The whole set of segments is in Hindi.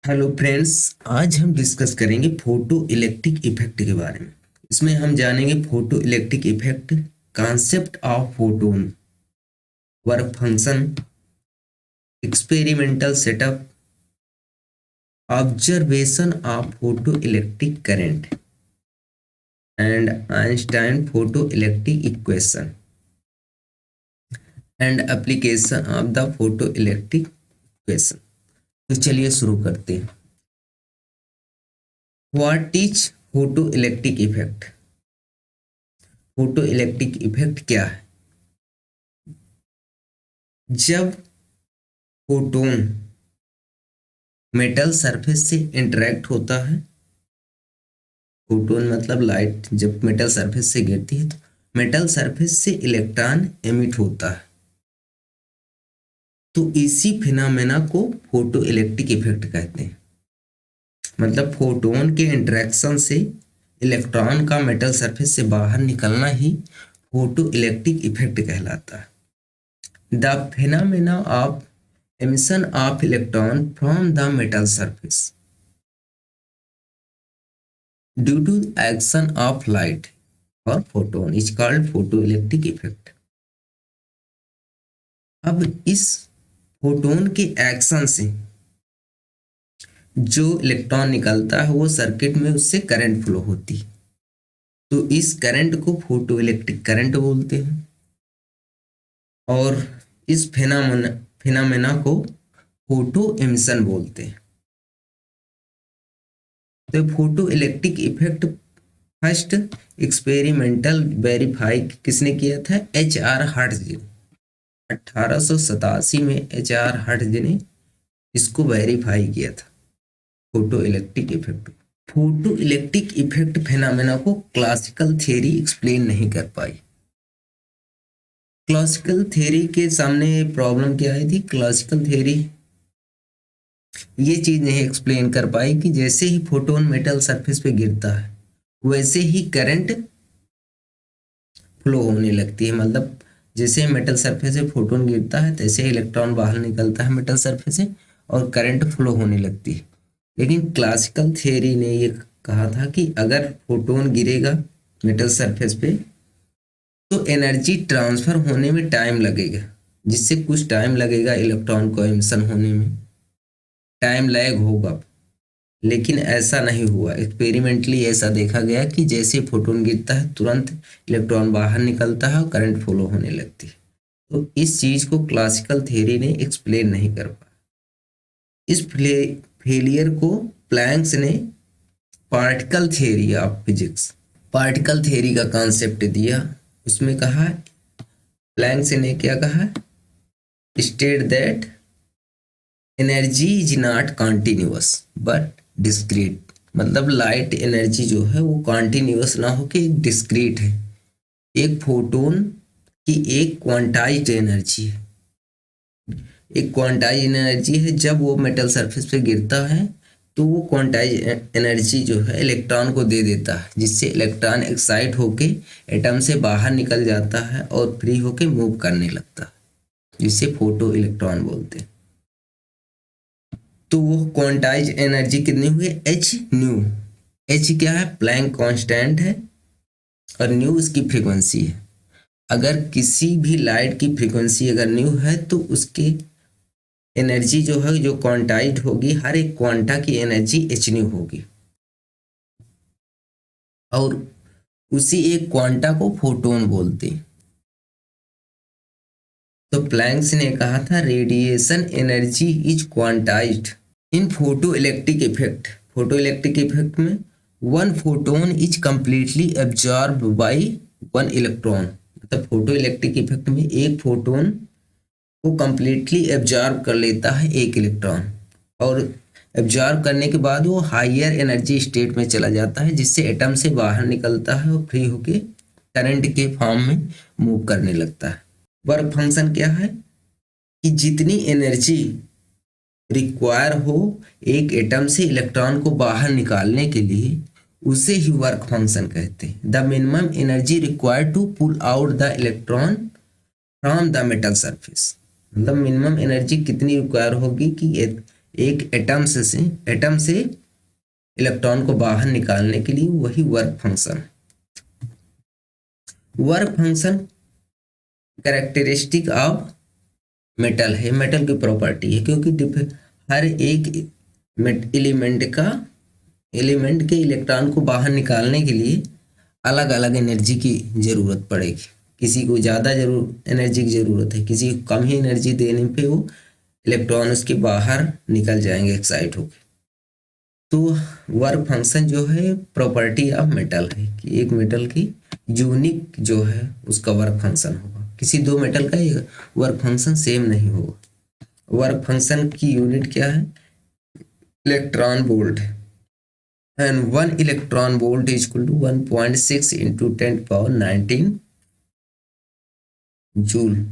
Hello friends. आज हम डिस्कस करेंगे फोटो इलेक्ट्रिक इफेक्ट के बारे में। इसमें हम जानेंगे photo electric effect, concept of photon, work function, experimental setup, observation of photo electric current and Einstein photo electric equation and application of the photo electric equation. तो चलिए शुरू करते हैं। What is photo electric effect? Photo electric effect क्या है? जब फोटोन मेटल सरफेस से इंटरेक्ट होता है, फोटोन मतलब लाइट जब मेटल सरफेस से गिरती है तो मेटल सरफेस से इलेक्ट्रॉन एमिट होता है, तो इसी फिनोमेना को फोटो इलेक्ट्रिक इफेक्ट कहते हैं। मतलब फोटोन के इंटरेक्शन से इलेक्ट्रॉन का मेटल सरफेस से बाहर निकलना ही फोटो इलेक्ट्रिक इफेक्ट कहलाता है। The phenomena of emission of electron from the metal surface due to action of light or photon is called photoelectric effect। अब इस फोटोन के एक्शन से जो इलेक्ट्रॉन निकलता है वो सर्किट में उससे करंट फ्लो होती है, तो इस करंट को फोटोइलेक्ट्रिक करंट बोलते हैं और इस फिनोमेना को फोटो एमिशन बोलते हैं। तो photo electric effect first experimental verify किसने किया था? HR hertz. 1887 में HR हर्ट्ज ने इसको वेरीफाई किया था, photo electric effect. Photo electric effect phenomena को क्लासिकल थ्योरी एक्सप्लेन नहीं कर पाई। क्लासिकल थ्योरी के सामने प्रॉब्लम क्या आई थी? क्लासिकल थ्योरी ये चीज नहीं एक्सप्लेन कर पाई कि जैसे ही फोटोन मेटल सरफेस पे गिरता है वैसे ही करंट फ्लो होने लगती है। मतलब जैसे मेटल सरफेस से फोटोन गिरता है तैसे इलेक्ट्रॉन बाहर निकलता है मेटल सरफेस से और करंट फ्लो होने लगती है। लेकिन क्लासिकल थ्योरी ने ये कहा था कि अगर फोटोन गिरेगा मेटल सरफेस पे तो एनर्जी ट्रांसफर होने में टाइम लगेगा, जिससे कुछ टाइम लगेगा इलेक्ट्रॉन को एमिशन होने में, टाइम लैग होगा। लेकिन ऐसा नहीं हुआ। एक्सपेरिमेंटली ऐसा देखा गया कि जैसे फोटोन गिरता है तुरंत इलेक्ट्रॉन बाहर निकलता है और करंट फ्लो होने लगती है। तो इस चीज को क्लासिकल थ्योरी ने एक्सप्लेन नहीं कर पाया। इस फेलियर को प्लैंक्स ने particle theory of physics, particle theory का कॉन्सेप्ट दिया। उसमें कहा, प्लैंक्स ने क्या कहा? State that energy is not continuous but discrete. मतलब लाइट एनर्जी जो है वो कॉन्टिन्यूअस ना होके डिस्क्रीट है। एक फोटोन की एक क्वांटाइज्ड एनर्जी है, एक क्वांटाइज्ड एनर्जी है। जब वो मेटल सरफेस पे गिरता है तो वो क्वांटाइज्ड एनर्जी जो है इलेक्ट्रॉन को दे देता है, जिससे इलेक्ट्रॉन एक्साइट होके एटम से बाहर निकल जाता है और फ्री होके मूव करने लगता है, जिसे फोटो इलेक्ट्रॉन बोलते हैं। तो वो क्वांटाइज एनर्जी कितनी हुई? H new. एच क्या है? प्लैंक कांस्टेंट है और न्यू उसकी फ्रीक्वेंसी है। अगर किसी भी लाइट की फ्रीक्वेंसी अगर न्यू है तो उसकी एनर्जी जो है जो क्वांटाइज्ड होगी, हर एक क्वांटा की एनर्जी एच न्यू होगी और उसी एक क्वांटा को फोटोन बोलते हैं। तो प्लैंक्स ने कहा था radiation energy is quantized in photo electric effect. Photo electric effect में one photon is completely absorb by one electron. मतलब फोटो इलेक्ट्रिक इफेक्ट में एक फोटोन को कंप्लीटली एब्जॉर्ब कर लेता है एक इलेक्ट्रॉन, और एब्जॉर्ब करने के बाद वो हायर एनर्जी स्टेट में चला जाता है, जिससे एटम से बाहर निकलता है और फ्री होके करंट के फॉर्म में मूव करने लगता है। वर्क फंक्शन क्या है कि जितनी एनर्जी रिक्वायर हो एक एटम से इलेक्ट्रॉन को बाहर निकालने के लिए, उसे ही वर्क फंक्शन कहते हैं। The minimum energy required to pull out the electron from the metal surface. मतलब मिनिमम एनर्जी कितनी रिक्वायर होगी कि एक एटम से इलेक्ट्रॉन को बाहर निकालने के लिए, वही work function characteristic of metal है, मेटल की प्रॉपर्टी है, क्योंकि हर एक एलिमेंट के इलेक्ट्रॉन को बाहर निकालने के लिए अलग अलग एनर्जी की जरूरत पड़ेगी। किसी को ज़्यादा एनर्जी की ज़रूरत है, किसी को कम ही एनर्जी देने पे वो इलेक्ट्रॉन उसके बाहर निकल जाएंगे एक्साइट होकर। तो वर्क फंक्शन जो है प्रॉपर्टी ऑफ मेटल है कि एक मेटल की यूनिक जो है उसका वर्क फंक्शन होगा, किसी दो मेटल का वर्क फंक्शन सेम नहीं होगा। वर्क फंक्शन की यूनिट क्या है? Electron volt, and 1 electron volt is equal to 1.6 into 10⁻19 joule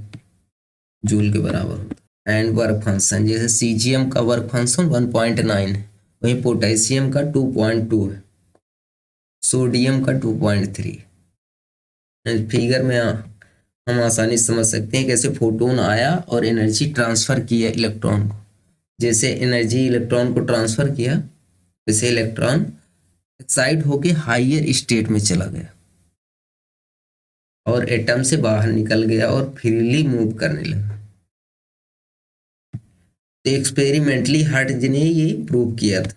के बराबर होता है। एंड वर्क फंक्शन जैसे सीजीएम का वर्क फंक्शन 1.9 है, वहीं पोटेशियम का 2.2 है, सोडियम का 2.3। फिगर में हम आसानी से समझ सकते हैं कैसे फोटोन आया और एनर्जी ट्रांसफर किया इलेक्ट्रॉन को। जैसे एनर्जी इलेक्ट्रॉन को ट्रांसफर किया, वैसे इलेक्ट्रॉन एक्साइट होके हायर स्टेट में चला गया और एटम से बाहर निकल गया और फ्रीली मूव करने लगा। तो एक्सपेरिमेंटली हर्ट्ज ने ये प्रूव किया था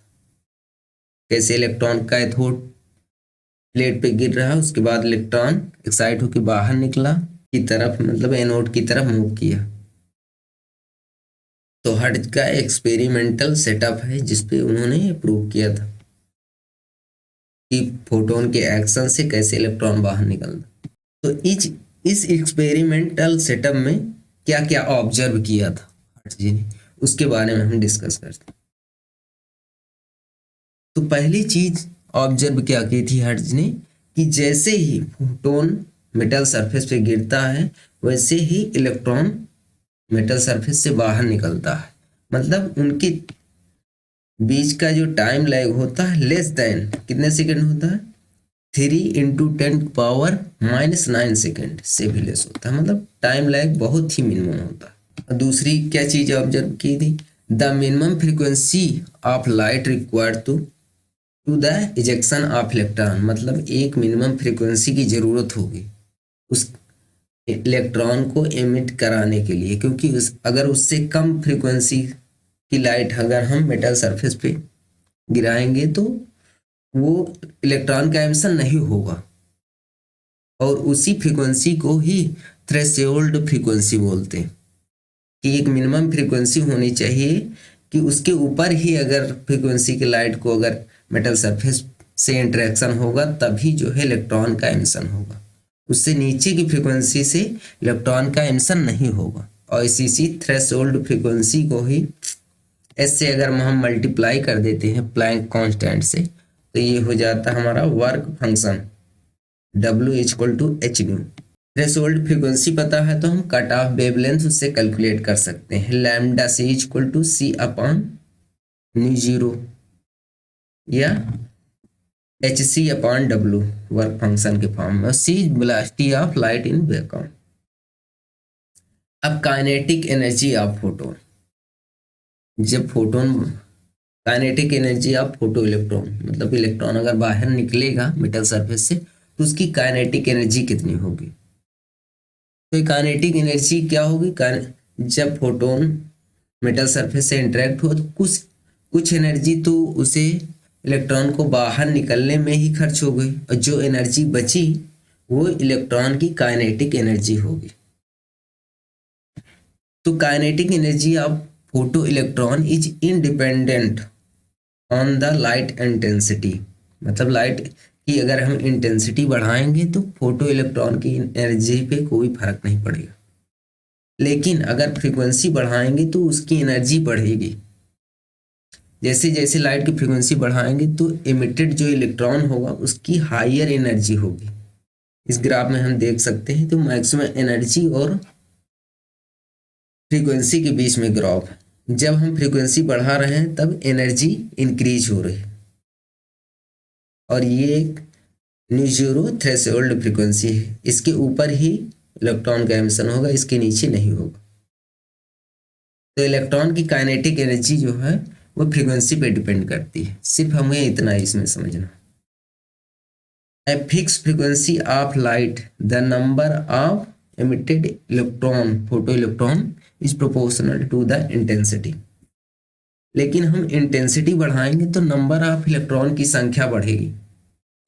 कैसे इलेक्ट्रॉन कैथोड प्लेट पे गिर रहा, उसके बाद इलेक्ट्रॉन एक्साइट होकर बाहर निकला की तरफ, मतलब एनोड की तरफ मूव किया। तो हर्ट्ज का एक्सपेरिमेंटल सेटअप है जिसपे उन्होंने प्रूव किया था कि फोटोन के एक्शन से कैसे इलेक्ट्रॉन बाहर निकलता। तो इस एक्सपेरिमेंटल सेटअप में क्या क्या ऑब्जर्व किया था हर्ट्ज जी ने, उसके बारे में हम डिस्कस करते हैं। तो पहली चीज ऑब्जर्व क्या की थी हर्ट्ज ने कि जैसे ही फोटोन मेटल सरफेस पे गिरता है वैसे ही इलेक्ट्रॉन मेटल सरफेस से बाहर निकलता है, मतलब उनके बीच का जो टाइम लैग होता है लेस देन कितने सेकंड होता है? 3 × 10⁻⁹ सेकंड से भी लेस होता है, मतलब टाइम लैग बहुत ही मिनिमम होता है। दूसरी क्या चीज ऑब्जर्व की थी? The minimum frequency of light required to the ejection of electron, मतलब एक मिनिमम फ्रीक्वेंसी की जरूरत होगी उस इलेक्ट्रॉन को एमिट कराने के लिए, क्योंकि अगर उससे कम फ्रीक्वेंसी की लाइट अगर हम मेटल सरफेस पे गिराएंगे तो वो इलेक्ट्रॉन का एमिशन नहीं होगा, और उसी फ्रीक्वेंसी को ही थ्रेशोल्ड फ्रीक्वेंसी बोलते हैं कि एक मिनिमम फ्रीक्वेंसी होनी चाहिए कि उसके ऊपर ही अगर फ्रीक्वेंसी की लाइट को अगर मेटल सरफेस से इंटरेक्शन होगा तभी जो है इलेक्ट्रॉन का एमिशन होगा, उससे नीचे की फ्रीक्वेंसी से इलेक्ट्रॉन का एमिशन नहीं होगा। और इसी थ्रेशोल्ड फ्रीक्वेंसी को ही एस से अगर हम मल्टीप्लाई कर देते हैं प्लैंक कांस्टेंट से तो ये हो जाता है हमारा work function W = h²। Threshold frequency पता है तो हम कट ऑफ वेवलेंथ उससे कैलकुलेट कर सकते हैं, लैम्डा C = C/μ0 या hc/W वर्क फंक्शन के फॉर्म में, C velocity of light in vacuum. अब काइनेटिक एनर्जी ऑफ फोटोन, जब photon kinetic energy of photo electron, मतलब इलेक्ट्रॉन अगर बाहर निकलेगा मेटल सरफेस से तो उसकी काइनेटिक एनर्जी कितनी होगी? तो काइनेटिक एनर्जी क्या होगी? जब फोटोन मेटल सरफेस से इंटरेक्ट हो तो कुछ एनर्जी तो उसे इलेक्ट्रॉन को बाहर निकलने में ही खर्च हो गई, और जो एनर्जी बची वो इलेक्ट्रॉन की काइनेटिक एनर्जी होगी। तो kinetic energy of photo electron is independent on the light intensity, मतलब लाइट की अगर हम इंटेंसिटी बढ़ाएंगे तो फोटो इलेक्ट्रॉन की एनर्जी पे कोई फर्क नहीं पड़ेगा, लेकिन अगर फ्रीक्वेंसी बढ़ाएंगे तो उसकी एनर्जी बढ़ेगी। जैसे जैसे लाइट की फ्रीक्वेंसी बढ़ाएंगे तो इमिटेड जो इलेक्ट्रॉन होगा उसकी हायर एनर्जी होगी। इस ग्राफ में हम देख सकते हैं तो मैक्सिमम एनर्जी और फ्रीक्वेंसी के बीच में ग्राफ है, जब हम फ्रीक्वेंसी बढ़ा रहे हैं तब एनर्जी इंक्रीज हो रही है, और ये एक μ0 थ्रेशोल्ड फ्रीक्वेंसी है, इसके ऊपर ही इलेक्ट्रॉन का एमिशन होगा, इसके नीचे नहीं होगा। तो इलेक्ट्रॉन की काइनेटिक एनर्जी जो है वो फ्रीक्वेंसी पे डिपेंड करती है। सिर्फ हमें इतना इसमें समझना। A fixed frequency of light, the number of emitted electron, photoelectron is proportional to the intensity। लेकिन हम इंटेंसिटी बढ़ाएंगे तो नंबर ऑफ इलेक्ट्रॉन की संख्या बढ़ेगी,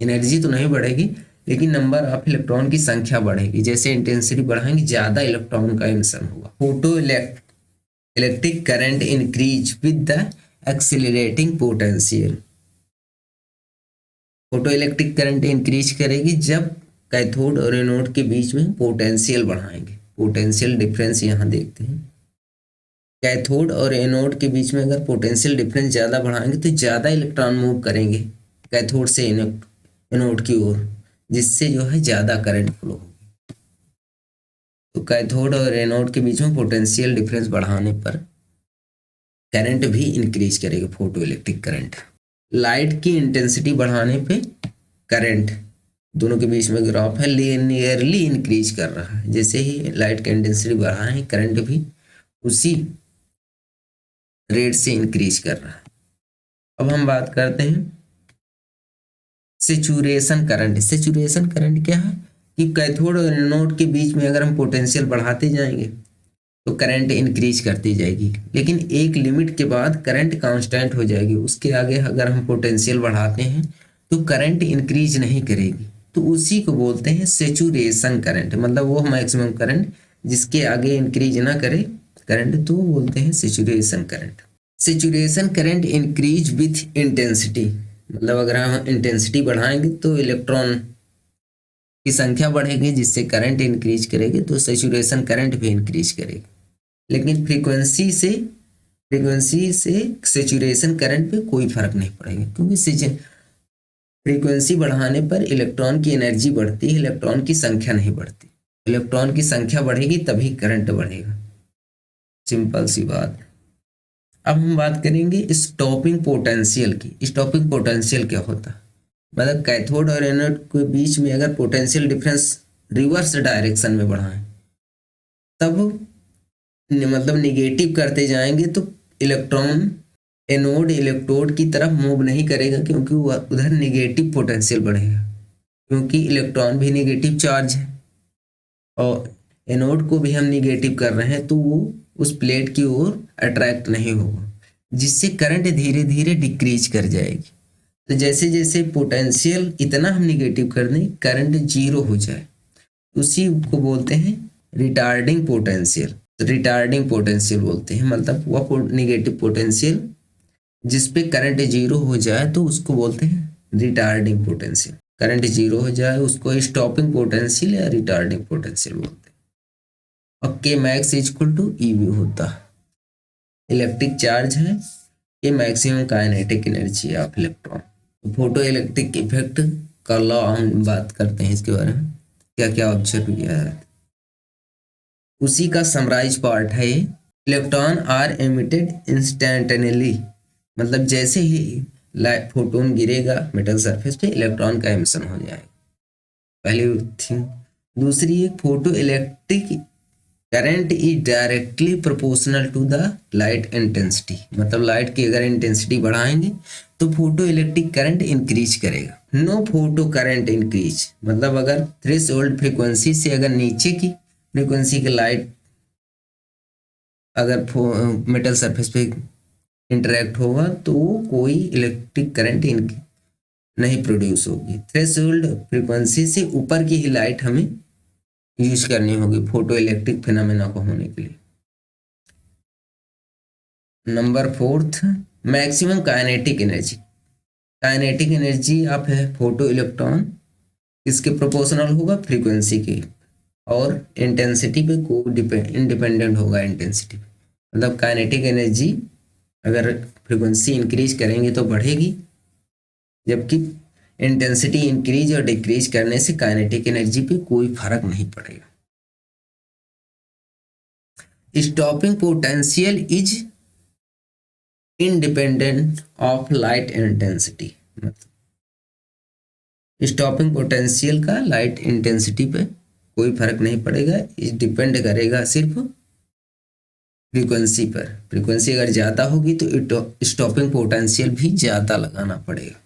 एनर्जी तो नहीं बढ़ेगी लेकिन नंबर ऑफ इलेक्ट्रॉन की संख्या बढ़ेगी। जैसे इंटेंसिटी बढ़ाएंगे ज़्यादा इलेक्ट्रॉन का एमिशन होगा। Photo electric current increase with the accelerating potential. Photo electric current increase करेगी जब कैथोड और एनोड के बीच में पोटेंशियल बढ़ाएंगे। पोटेंशियल डिफरेंस यहाँ देखते हैं। कैथोड और एनोड के बीच में अगर पोटेंशियल डिफरेंस ज़्यादा बढ़ाएंगे तो ज़्यादा इलेक्ट्रॉन मूव करेंगे कैथोड से एनोड की ओर, जिससे जो है ज़्यादा करंट फ्लो होगी। तो कैथोड और एनोड के बीच में पोटेंशियल डिफरेंस बढ़ाने पर करंट भी इंक्रीज करेगा, फोटो इलेक्ट्रिक करंट। लाइट की इंटेंसिटी बढ़ाने पे करंट, दोनों के बीच में ग्राफ है, लीनियरली इंक्रीज कर रहा है। जैसे ही लाइट की इंटेंसिटी बढ़ाएं करंट भी उसी रेट से इंक्रीज कर रहा है। अब हम बात करते हैं सेचुरेशन करंट। सेचुरेशन करंट क्या है कि कैथोड और एनोड के बीच में अगर हम पोटेंशियल बढ़ाते जाएंगे तो करंट इंक्रीज करती जाएगी, लेकिन एक लिमिट के बाद करंट कांस्टेंट हो जाएगी। उसके आगे अगर हम पोटेंशियल बढ़ाते हैं तो करंट इंक्रीज नहीं करेगी, तो उसी को बोलते हैं सेचुरेशन करंट। मतलब वो मैक्सिमम करंट जिसके आगे इंक्रीज ना करे करंट, तो बोलते हैं saturation current. Saturation current increase with intensity, मतलब अगर हम इंटेंसिटी बढ़ाएंगे तो इलेक्ट्रॉन की संख्या बढ़ेगी जिससे करंट इंक्रीज करेगी, तो सेचुरेशन करंट भी इंक्रीज करेगी। लेकिन फ्रीक्वेंसी से सेचुरेशन करंट पे कोई फर्क नहीं पड़ेगा, क्योंकि फ्रीक्वेंसी बढ़ाने पर इलेक्ट्रॉन की एनर्जी बढ़ती है, इलेक्ट्रॉन की संख्या नहीं बढ़ती। इलेक्ट्रॉन की संख्या बढ़ेगी तभी करंट बढ़ेगा, सिंपल सी बात। अब हम बात करेंगे स्टॉपिंग पोटेंशियल की। स्टॉपिंग पोटेंशियल क्या होता है, मतलब कैथोड और एनोड के बीच में अगर पोटेंशियल डिफरेंस रिवर्स डायरेक्शन में बढ़ाएं, तब मतलब निगेटिव करते जाएंगे तो इलेक्ट्रॉन एनोड इलेक्ट्रोड की तरफ मूव नहीं करेगा, क्योंकि वह उधर निगेटिव पोटेंशियल बढ़ेगा, क्योंकि इलेक्ट्रॉन भी निगेटिव चार्ज है और एनोड को भी हम निगेटिव कर रहे हैं, तो वो उस प्लेट की ओर अट्रैक्ट नहीं होगा, जिससे करंट धीरे धीरे डिक्रीज कर जाएगी। तो जैसे जैसे पोटेंशियल इतना हम निगेटिव कर दें करंट जीरो हो जाए, उसी को बोलते हैं रिटार्डिंग पोटेंशियल। रिटार्डिंग पोटेंशियल बोलते हैं, मतलब वह निगेटिव पोटेंशियल जिस पे करंट जीरो हो जाए तो उसको बोलते हैं रिटार्डिंग पोटेंशियल। करंट जीरो हो जाए उसको स्टॉपिंग पोटेंशियल या रिटार्डिंग पोटेंशियल बोलते हैं। और के मैक्स इक्वल टू ईवी होता है, इलेक्ट्रिक चार्ज है, ये maximum kinetic energy of electron. Photo electric effect का लॉ हम बात करते हैं, इसके बारे में क्या क्या ऑब्जर्व किया है, उसी का समराइज पार्ट है ये। इलेक्ट्रॉन आर एमिटेड इंस्टेंटेनियली, मतलब जैसे ही लाइट फोटोन गिरेगा मेटल सरफेस पे इलेक्ट्रॉन का एमिशन हो जाएगा, पहली थिंग। दूसरी, एक photo electric current is directly proportional to the light intensity, मतलब लाइट की अगर इंटेंसिटी बढ़ाएंगे तो फोटो इलेक्ट्रिक करंट इंक्रीज करेगा। नो फोटो करंट इंक्रीज, मतलब अगर थ्रेशोल्ड फ्रीक्वेंसी से अगर नीचे की फ्रीक्वेंसी की लाइट अगर मेटल सरफेस पे इंटरेक्ट होगा तो कोई इलेक्ट्रिक करंट नहीं प्रोड्यूस होगी। थ्रेशोल्ड फ्रीक्वेंसी से ऊपर की ही लाइट हमें यूज करनी होगी फोटो इलेक्ट्रिक फिनोमेना को होने के लिए। Number 4, maximum kinetic energy. Kinetic energy आप है फोटो इलेक्ट्रॉन किसके प्रोपोर्शनल होगा, फ्रीक्वेंसी के, और इंटेंसिटी पे को इंडिपेंडेंट होगा इंटेंसिटी पे। मतलब काइनेटिक एनर्जी अगर फ्रीक्वेंसी इंक्रीज करेंगे तो बढ़ेगी, जबकि इंटेंसिटी इंक्रीज और डिक्रीज करने से काइनेटिक एनर्जी पे कोई फर्क नहीं पड़ेगा। Stopping potential is independent of light intensity, मतलब स्टॉपिंग पोटेंशियल का लाइट इंटेंसिटी पे कोई फर्क नहीं पड़ेगा, इस डिपेंड करेगा सिर्फ फ्रीक्वेंसी पर। फ्रीक्वेंसी अगर ज़्यादा होगी तो स्टॉपिंग पोटेंशियल भी ज़्यादा लगाना पड़ेगा।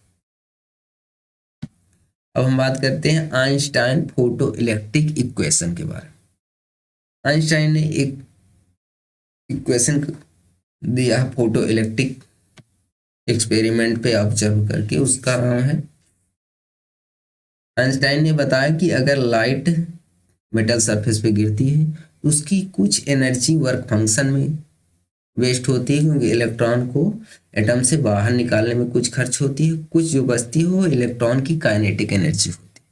अब हम बात करते हैं आइंस्टाइन फोटो इलेक्ट्रिक इक्वेशन के बारे में। आइंस्टाइन ने एक इक्वेशन दिया फोटो इलेक्ट्रिक एक्सपेरिमेंट पे ऑब्जर्व करके, उसका नाम है, आइंस्टाइन ने बताया कि अगर लाइट मेटल सरफेस पे गिरती है तो उसकी कुछ एनर्जी वर्क फंक्शन में वेस्ट होती है, क्योंकि इलेक्ट्रॉन को एटम से बाहर निकालने में कुछ खर्च होती है, कुछ जो बचती है वो इलेक्ट्रॉन की काइनेटिक एनर्जी होती है।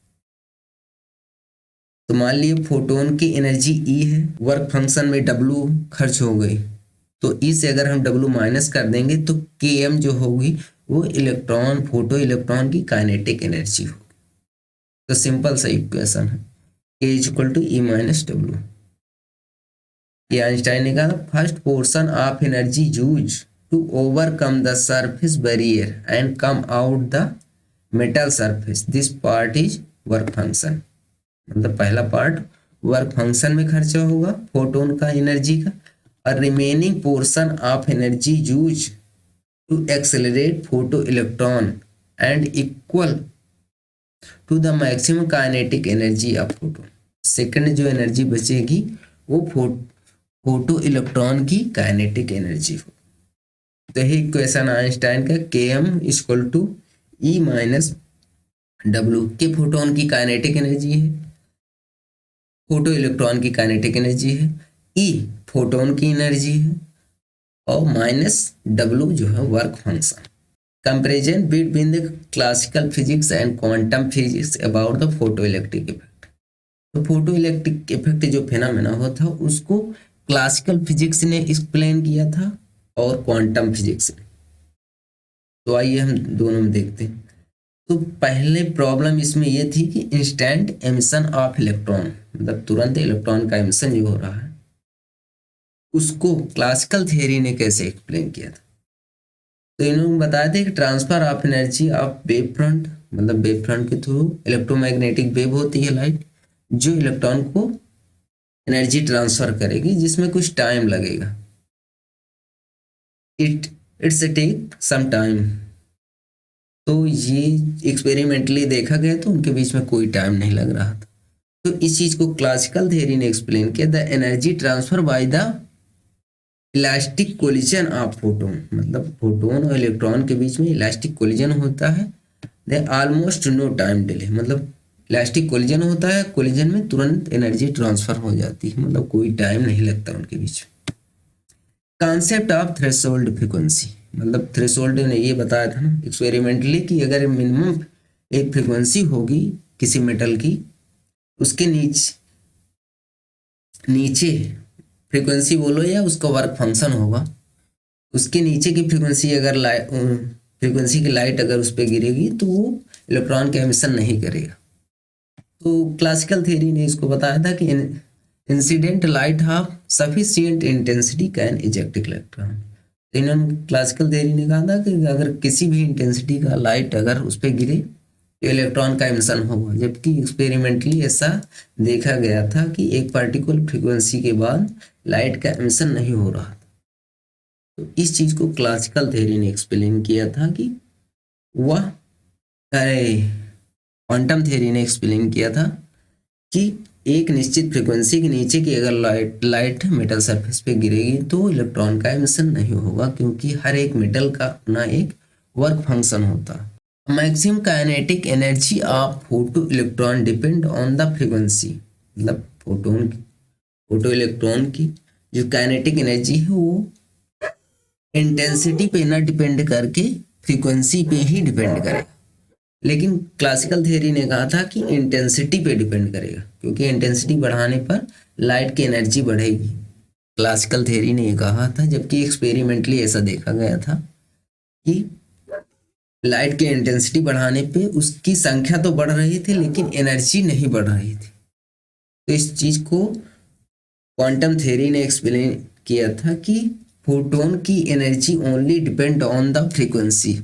तो मान लीजिए फोटोन की एनर्जी ई है, वर्क फंक्शन में डब्लू खर्च हो गई, तो ई से अगर हम डब्लू माइनस कर देंगे तो के एम जो होगी वो इलेक्ट्रॉन, फोटो इलेक्ट्रॉन की काइनेटिक एनर्जी होगी। तो सिंपल सा इक्वेशन है, K is equal to E minus W. ये आइंस्टाइन ने कहा, first portion of energy use to overcome the surface barrier and come out the metal surface, this part is work function. मतलब पहला पार्ट वर्क फंक्शन में खर्चा होगा फोटोन का एनर्जी का, और remaining portion of energy use to accelerate photo electron and equal to the maximum kinetic energy of photon. Second जो एनर्जी बचेगी वो फोटो इलेक्ट्रॉन की काइनेटिक एनर्जी हो। तो ये इक्वेशन आइंस्टाइन का, K M equal to E minus W, K photon की काइनेटिक एनर्जी है, फोटो इलेक्ट्रॉन की काइनेटिक एनर्जी है, ई फोटोन की एनर्जी है, और माइनस डब्लू जो है work function. Comparison between the classical physics and quantum physics about the photo electric effect. तो फोटो इलेक्ट्रिक इफेक्ट जो फिनोमेना होता है उसको क्लासिकल फिजिक्स ने एक्सप्लेन किया था और क्वांटम फिजिक्स ने। तो आइए हम दोनों में देखते हैं। तो पहले प्रॉब्लम इसमें यह थी कि इंस्टेंट एमिशन ऑफ इलेक्ट्रॉन, मतलब तुरंत इलेक्ट्रॉन का एमिशन जो हो रहा है उसको क्लासिकल थियरी ने कैसे एक्सप्लेन किया था। तो इन्होंने बताया था कि transfer of energy of wave front, मतलब वेव फ्रंट के थ्रू इलेक्ट्रोमैग्नेटिक वेव होती है लाइट, जो इलेक्ट्रॉन को एनर्जी ट्रांसफर करेगी जिसमें कुछ टाइम लगेगा, इट्स टेक सम टाइम। तो ये एक्सपेरिमेंटली देखा गया तो उनके बीच में कोई टाइम नहीं लग रहा था। तो इस चीज को क्लासिकल थियरी ने एक्सप्लेन किया, the energy transfer by the elastic collision of photon, मतलब फोटोन और इलेक्ट्रॉन के बीच में इलास्टिक कोलिजन होता है, they almost no time delay, मतलब इलास्टिक कोलिजन होता है, कोलिजन में तुरंत एनर्जी ट्रांसफर हो जाती है, मतलब कोई टाइम नहीं लगता उनके बीच। कॉन्सेप्ट ऑफ थ्रेशोल्ड फ्रीक्वेंसी, मतलब थ्रेशोल्ड ने ये बताया था ना एक्सपेरिमेंटली कि अगर मिनिमम एक फ्रीक्वेंसी होगी किसी मेटल की, उसके नीचे फ्रीक्वेंसी बोलो या उसका वर्क फंक्शन होगा, उसके नीचे की फ्रीक्वेंसी अगर फ्रीक्वेंसी की लाइट अगर उस पर गिरेगी तो वो इलेक्ट्रॉन का एमिशन नहीं करेगा। तो क्लासिकल थ्योरी ने इसको बताया था कि incident light of sufficient intensity can eject electron. तो इन्होंने क्लासिकल थ्योरी ने कहा था कि अगर किसी भी इंटेंसिटी का लाइट अगर उस पर गिरे तो इलेक्ट्रॉन का एमिशन होगा, जबकि एक्सपेरिमेंटली ऐसा देखा गया था कि एक पार्टिकुलर फ्रीक्वेंसी के बाद लाइट का एमिशन नहीं हो रहा था। तो इस चीज को क्लासिकल थ्योरी ने एक्सप्लेन किया था कि वह क्वांटम थ्योरी ने एक्सप्लेन किया था कि एक निश्चित फ्रीक्वेंसी के नीचे की अगर लाइट मेटल सरफेस पे गिरेगी तो इलेक्ट्रॉन का एमिशन नहीं होगा, क्योंकि हर एक मेटल का अपना एक वर्क फंक्शन होता है। Maximum kinetic energy of photo electron depend on the frequency, मतलब फोटो इलेक्ट्रॉन की जो काइनेटिक एनर्जी है वो इंटेंसिटी पे ना डिपेंड करके फ्रीक्वेंसी पे ही डिपेंड करेगा। लेकिन क्लासिकल थ्योरी ने कहा था कि इंटेंसिटी पे डिपेंड करेगा, क्योंकि इंटेंसिटी बढ़ाने पर लाइट की एनर्जी बढ़ेगी। क्लासिकल थ्योरी ने ये कहा था, जबकि एक्सपेरिमेंटली ऐसा देखा गया था कि लाइट की इंटेंसिटी बढ़ाने पे उसकी संख्या तो बढ़ रही थी लेकिन एनर्जी नहीं बढ़ रही थी। तो इस चीज को क्वांटम थ्योरी ने एक्सप्लेन किया था कि फोटोन की energy only depend on the frequency,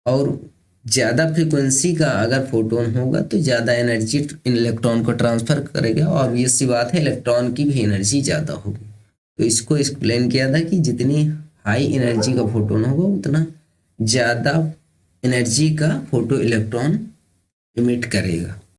और ज़्यादा फ्रीक्वेंसी का अगर फोटोन होगा तो ज़्यादा एनर्जी इलेक्ट्रॉन को ट्रांसफर करेगा, और ये सी बात है इलेक्ट्रॉन की भी एनर्जी ज़्यादा होगी। तो इसको एक्सप्लेन किया था कि जितनी हाई एनर्जी का फोटोन होगा उतना ज़्यादा एनर्जी का फोटो इलेक्ट्रॉन इमिट करेगा।